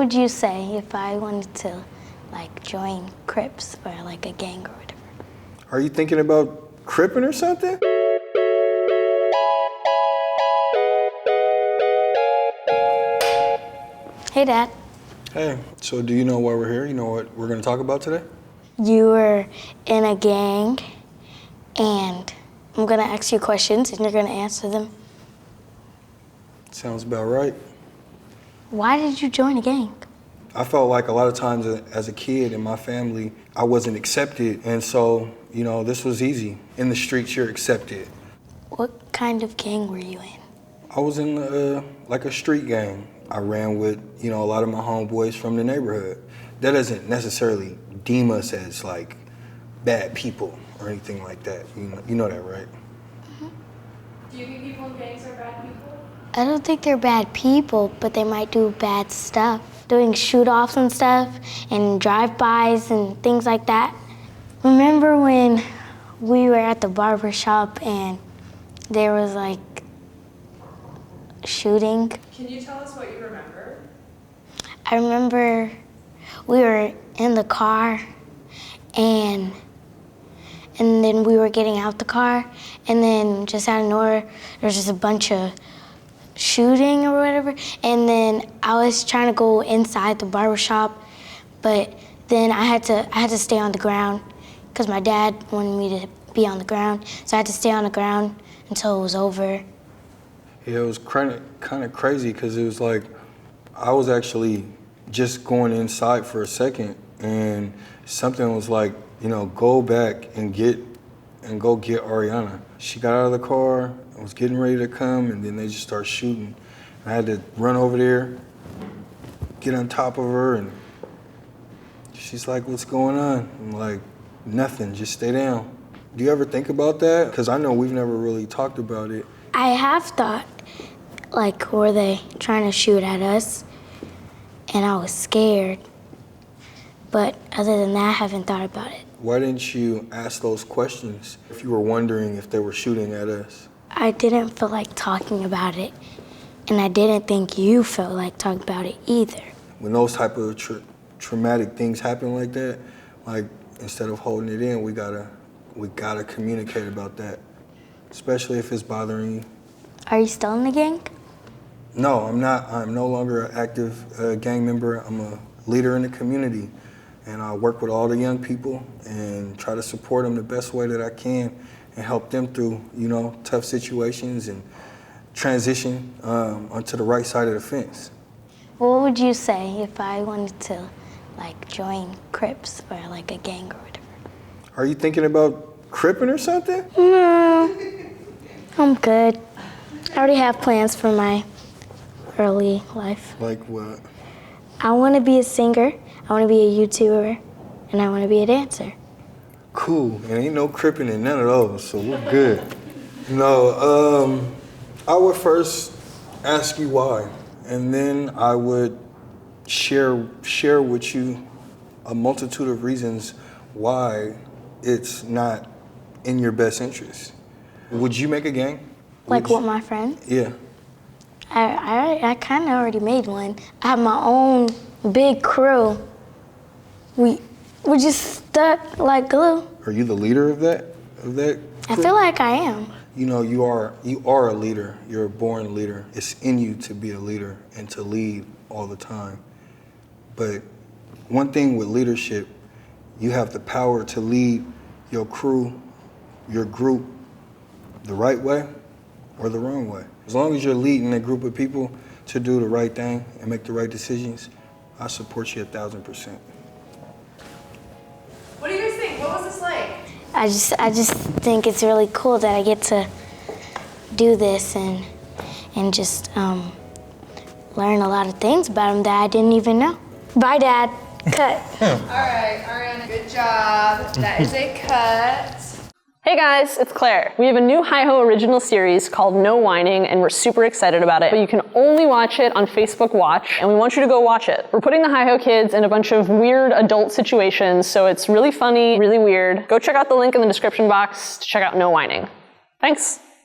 would you say if I wanted to, like, join Crips or, like, a gang or whatever? Are you thinking about cripping or something? Hey, Dad. Hey, so do you know why we're here? You know what we're gonna talk about today? You were in a gang, and I'm gonna ask you questions, and you're gonna answer them. Sounds about right. Why did you join a gang? I felt like a lot of times as a kid in my family, I wasn't accepted. And so, you know, this was easy. In the streets, you're accepted. What kind of gang were you in? I was in like a street gang. I ran with, you know, a lot of my homeboys from the neighborhood. That doesn't necessarily deem us as like bad people or anything like that. You know that, right? Mm-hmm. Do you think people in gangs are bad people? I don't think they're bad people, but they might do bad stuff. Doing shoot-offs and stuff, and drive-bys and things like that. Remember when we were at the barber shop and there was like shooting? Can you tell us what you remember? I remember we were in the car and then we were getting out the car, and then just out of nowhere, there was just a bunch of shooting or whatever, and then I was trying to go inside the barbershop, but then I had to stay on the ground because my dad wanted me to be on the ground, so I had to stay on the ground until it was over. Yeah, it was kind of crazy because it was like I was actually just going inside for a second, and something was like, you know, go back and go get Ariana. She got out of the car, I was getting ready to come, and then they just started shooting. I had to run over there, get on top of her, and she's like, what's going on? I'm like, nothing, just stay down. Do you ever think about that? Because I know we've never really talked about it. I have thought, like, were they trying to shoot at us? And I was scared. But other than that, I haven't thought about it. Why didn't you ask those questions if you were wondering if they were shooting at us? I didn't feel like talking about it, and I didn't think you felt like talking about it either. When those type of traumatic things happen like that, like, instead of holding it in, we gotta communicate about that, especially if it's bothering you. Are you still in the gang? No, I'm not. I'm no longer an active gang member. I'm a leader in the community, and I work with all the young people and try to support them the best way that I can and help them through, you know, tough situations and transition onto the right side of the fence. What would you say if I wanted to, like, join Crips or, like, a gang or whatever? Are you thinking about cripping or something? No, I'm good. I already have plans for my early life. Like what? I want to be a singer, I want to be a YouTuber, and I want to be a dancer. Cool, and ain't no cripping in none of those, so we're good. No, I would first ask you why, and then I would share with you a multitude of reasons why it's not in your best interest. Would you make a gang? Like with my friends? Yeah. I kind of already made one. I have my own big crew. We just stuck like glue. Are you the leader of that? I feel like I am. You know, you are a leader. You're a born leader. It's in you to be a leader and to lead all the time. But one thing with leadership, you have the power to lead your crew, your group, the right way or the wrong way. As long as you're leading a group of people to do the right thing and make the right decisions, I support you 1,000%. What do you guys think? What was this like? I just think it's really cool that I get to do this and just learn a lot of things about him that I didn't even know. Bye, Dad. Cut. All right, Ariana, good job. That is a cut. Hey guys, it's Claire. We have a new HiHo original series called No Whining, and we're super excited about it, but you can only watch it on Facebook Watch, and we want you to go watch it. We're putting the HiHo kids in a bunch of weird adult situations, so it's really funny, really weird. Go check out the link in the description box to check out No Whining. Thanks.